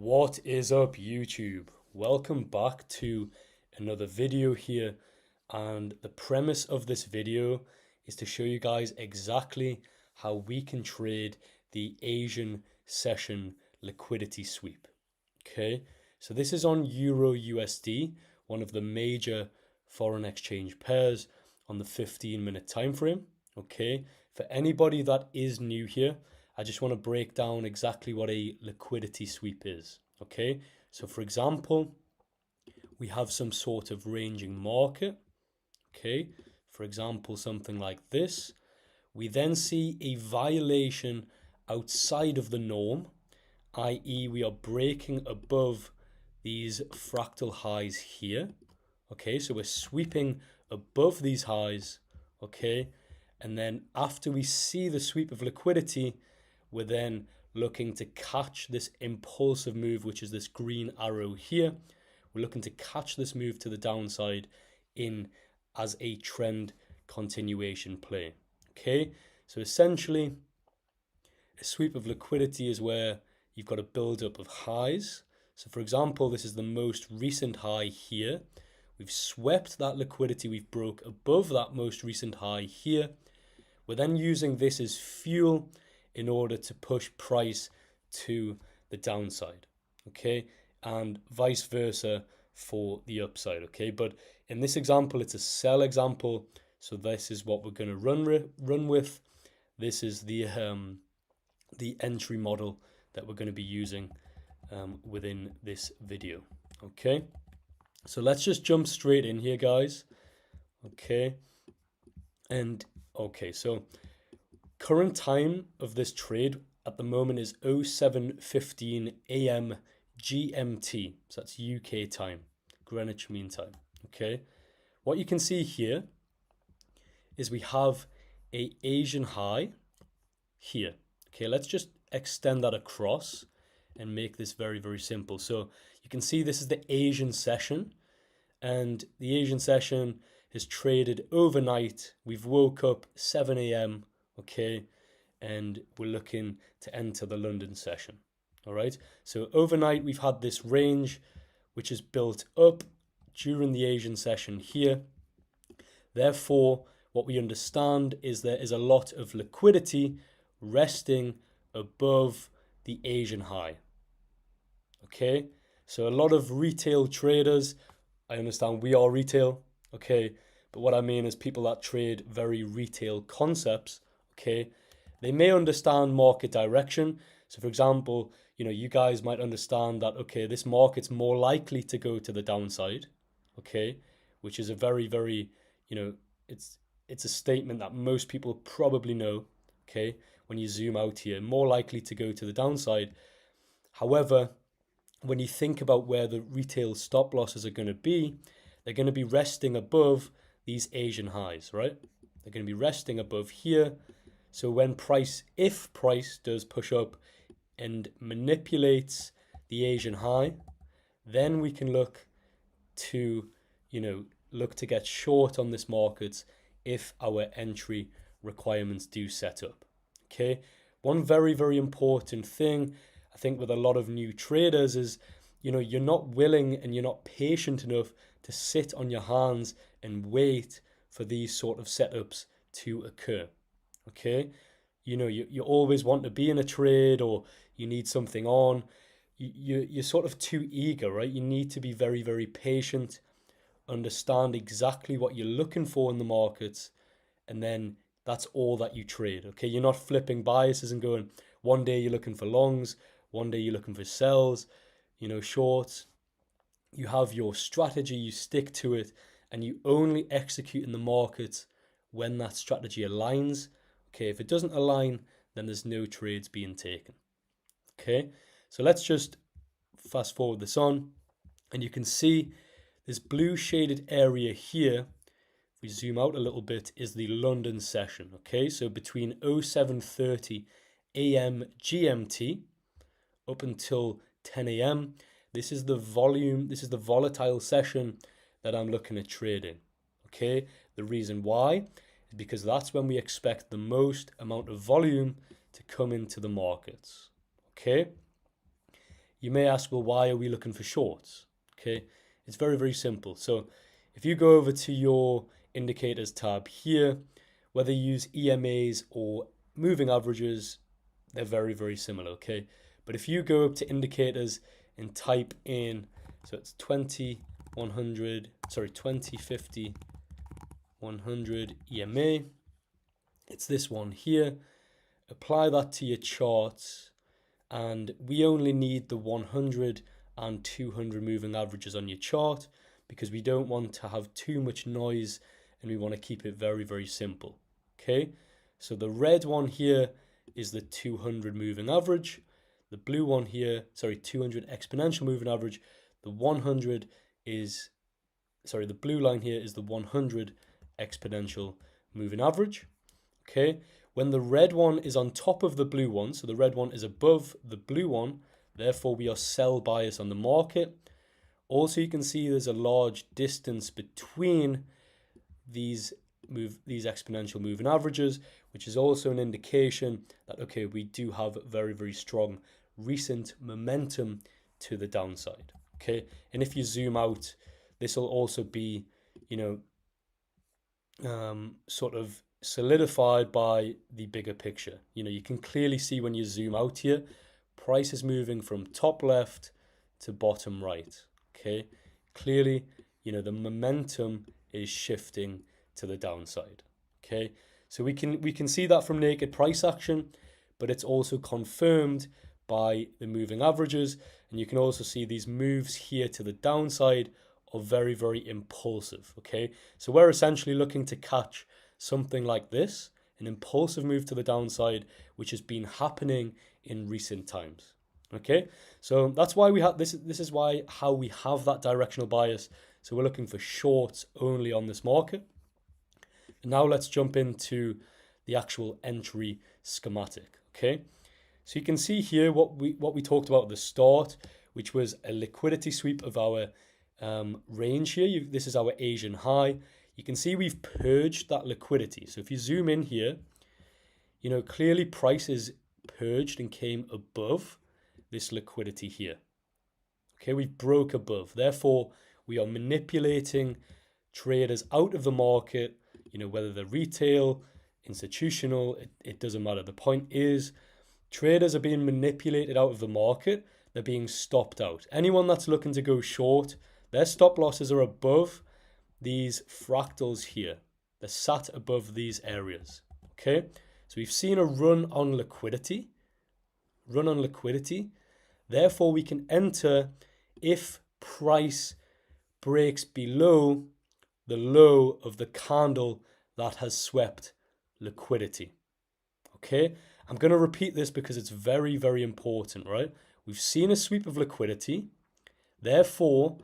What is up, YouTube? Welcome back to another video here, and the premise of this video is to show you guys exactly how we can trade the Asian session liquidity sweep. Okay, so this is on Euro USD, one of the major foreign exchange pairs, on the 15-minute time frame. Okay, for anybody that is new here, I just want to break down exactly what a liquidity sweep is. Okay, so for example, we have some sort of ranging market. Okay, for example, something like this. We then see a violation outside of the norm, i.e. we are breaking above these fractal highs here. Okay, so we're sweeping above these highs. Okay, and then after we see the sweep of liquidity, we're then looking to catch this impulsive move, which is this green arrow here. We're looking to catch this move to the downside in as a trend continuation play. Okay, so essentially a sweep of liquidity is where you've got a build-up of highs. So for example, this is the most recent high here. We've swept that liquidity, we've broke above that most recent high here. We're then using this as fuel in order to push price to the downside, okay, and vice versa for the upside, okay. But in this example, it's a sell example, so this is what we're going to run with. This is the entry model that we're going to be using within this video, okay. So let's just jump straight in here, guys. Okay, and okay, so current time of this trade at the moment is 07:15 AM GMT. So that's UK time, Greenwich Mean Time. Okay, what you can see here is we have a Asian high here. Okay, let's just extend that across and make this very, very simple. So you can see this is the Asian session, and the Asian session has traded overnight. We've woke up 7 AM, okay, and we're looking to enter the London session. All right, so overnight we've had this range which is built up during the Asian session here. Therefore, what we understand is there is a lot of liquidity resting above the Asian high. Okay, so a lot of retail traders, I understand we are retail, okay, but what I mean is people that trade very retail concepts, okay, they may understand market direction. So for example, you guys might understand that, okay, this market's more likely to go to the downside, okay, which is a very, very, it's a statement that most people probably know, okay, when you zoom out here, more likely to go to the downside. However, when you think about where the retail stop losses are going to be, they're going to be resting above these Asian highs, right? They're going to be resting above here. So when if price does push up and manipulates the Asian high, then we can look to, look to get short on this market if our entry requirements do set up. Okay, one very, very important thing I think with a lot of new traders is, you're not willing and you're not patient enough to sit on your hands and wait for these sort of setups to occur. Okay, you always want to be in a trade, or you need something on. You're sort of too eager, right? You need to be very, very patient, understand exactly what you're looking for in the markets, and then that's all that you trade. Okay, you're not flipping biases and going, one day you're looking for longs, one day you're looking for sells, shorts. You have your strategy, you stick to it, and you only execute in the market when that strategy aligns. Okay, if it doesn't align, then there's no trades being taken. Okay, so let's just fast forward this on, and you can see this blue shaded area here, if we zoom out a little bit, is the London session. Okay, so between 07:30 AM GMT up until 10 AM, this is the volume, this is the volatile session that I'm looking at trading. Okay, the reason why is because that's when we expect the most amount of volume to come into the markets. Okay, You may ask, well, why are we looking for shorts? Okay, it's very, very simple. So if you go over to your indicators tab here, whether you use EMAs or moving averages, they're very, very similar, okay? But if you go up to indicators and type in, so it's 20, 100, sorry, 20, 50, 100 EMA, it's this one here. Apply that to your charts, and we only need the 100 and 200 moving averages on your chart because we don't want to have too much noise and we want to keep it very, very simple. Okay, so the red one here is the 200 moving average. The blue one here, sorry, 200 exponential moving average. The 100 is, sorry, the blue line here is the 100 exponential moving average. Okay, when the red one is on top of the blue one, so the red one is above the blue one, therefore we are sell bias on the market. Also, you can see there's a large distance between these exponential moving averages, which is also an indication that, okay, we do have very, very strong recent momentum to the downside. Okay, and if you zoom out, this will also be, sort of solidified by the bigger picture. You can clearly see when you zoom out here, price is moving from top left to bottom right. Okay, clearly, the momentum is shifting to the downside. Okay, so we can see that from naked price action, but it's also confirmed by the moving averages, and you can also see these moves here to the downside are very, very impulsive. Okay, so we're essentially looking to catch something like this, an impulsive move to the downside, which has been happening in recent times. Okay, so that's why we have this is why how we have that directional bias. So we're looking for shorts only on this market. And now let's jump into the actual entry schematic. Okay, so you can see here what we talked about at the start, which was a liquidity sweep of our range here. This is our Asian high. You can see we've purged that liquidity. So if you zoom in here, clearly price is purged and came above this liquidity here. Okay, we broke above. Therefore, we are manipulating traders out of the market, whether they're retail, institutional, it doesn't matter. The point is, traders are being manipulated out of the market. They're being stopped out. Anyone that's looking to go short, their stop losses are above these fractals here. They're sat above these areas. Okay, so we've seen a run on liquidity. Therefore, we can enter if price breaks below the low of the candle that has swept liquidity. Okay, I'm going to repeat this because it's very, very important, right? We've seen a sweep of liquidity, therefore,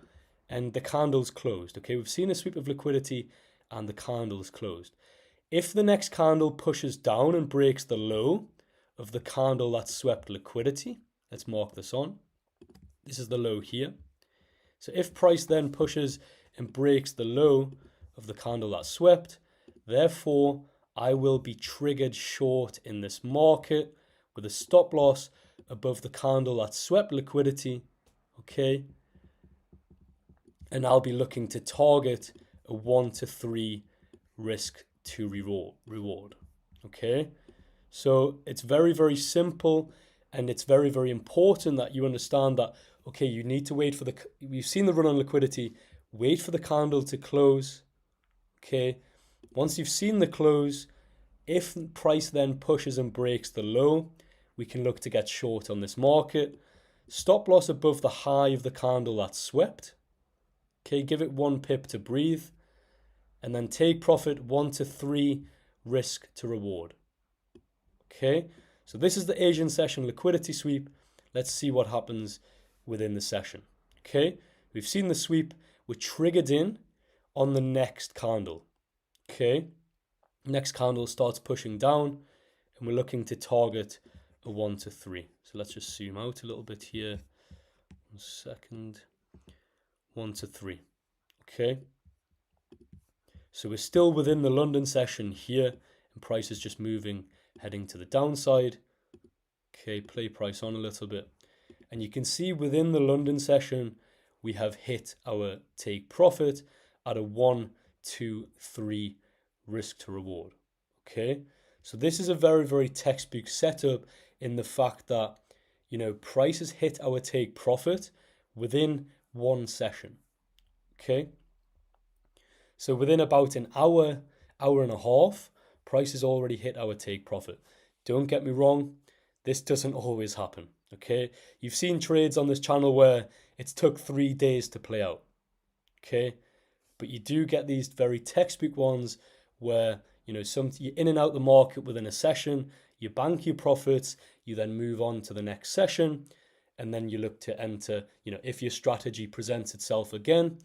and the candle's closed. Okay, we've seen a sweep of liquidity and the candle's closed. If the next candle pushes down and breaks the low of the candle that swept liquidity, let's mark this on. This is the low here. So if price then pushes and breaks the low of the candle that swept, therefore I will be triggered short in this market with a stop loss above the candle that swept liquidity. Okay, and I'll be looking to target a 1 to 3 risk to reward. Okay, so it's very, very simple, and it's very, very important that you understand that, okay, you need to wait for we've seen the run on liquidity, wait for the candle to close. Okay, once you've seen the close, if price then pushes and breaks the low, we can look to get short on this market. Stop loss above the high of the candle that swept. Okay, give it 1 pip to breathe, and then take profit 1 to 3 risk to reward. Okay, so this is the Asian session liquidity sweep. Let's see what happens within the session. Okay, we've seen the sweep. We're triggered in on the next candle. Okay, next candle starts pushing down, and we're looking to target a 1 to 3. So let's just zoom out a little bit here. 1 second. 1 to 3. Okay, so we're still within the London session here, and price is just moving, heading to the downside. Okay, play price on a little bit, And you can see within the London session, we have hit our take profit at a 1, 2, 3 risk to reward. Okay, so this is a very, very textbook setup in the fact that, you know, prices hit our take profit within one session. Okay, so within about an hour, hour and a half, prices already hit our take profit. Don't get me wrong, this doesn't always happen. Okay, you've seen trades on this channel where it's took 3 days to play out. Okay, but you do get these very textbook ones where, you know, you're in and out the market within a session, you bank your profits, you then move on to the next session, and then you look to enter, you know, if your strategy presents itself again,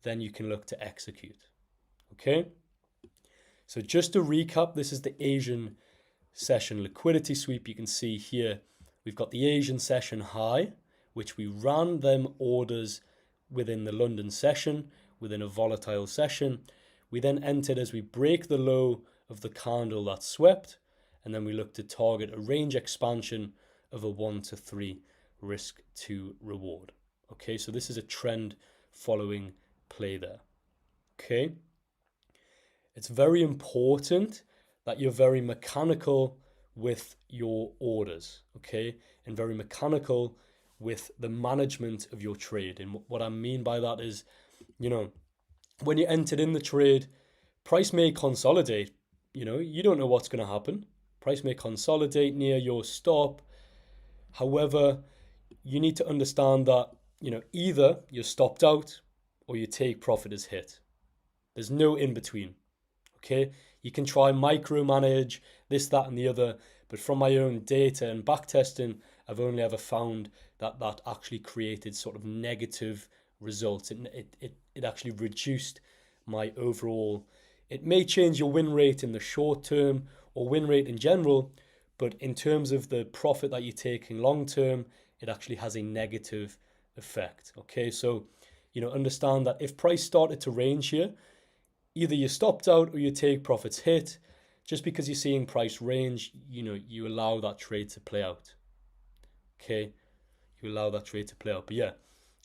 then you can look to execute. Okay, so just to recap, this is the Asian session liquidity sweep. You can see here we've got the Asian session high, which we ran them orders within the London session, within a volatile session. We then entered as we break the low of the candle that swept, and then we look to target a range expansion of a 1 to 3 risk to reward. Okay, so this is a trend following play there. Okay, it's very important that you're very mechanical with your orders, okay, and very mechanical with the management of your trade. And what I mean by that is, you know, when you entered in the trade, price may consolidate. You know, you don't know what's going to happen. Price may consolidate near your stop. However, you need to understand that, you know, either you're stopped out or your take profit is hit. There's no in between. Okay, you can try micromanage this, that, and the other, but from my own data and back testing, I've only ever found that that actually created sort of negative results. It actually reduced my overall. It may change your win rate in the short term or win rate in general, but in terms of the profit that you're taking long term, it actually has a negative effect. Okay, so, you know, understand that if price started to range here, either you stopped out or your take profits hit. Just because you're seeing price range, you know, you allow that trade to play out. Okay, you allow that trade to play out. But yeah,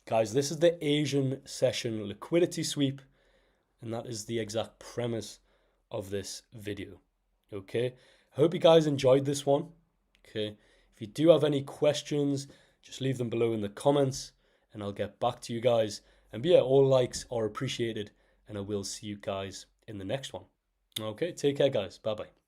guys, this is the Asian session liquidity sweep, and that is the exact premise of this video. Okay, I hope you guys enjoyed this one. Okay, if you do have any questions, just leave them below in the comments and I'll get back to you guys. And yeah, all likes are appreciated, and I will see you guys in the next one. Okay, take care, guys. Bye-bye.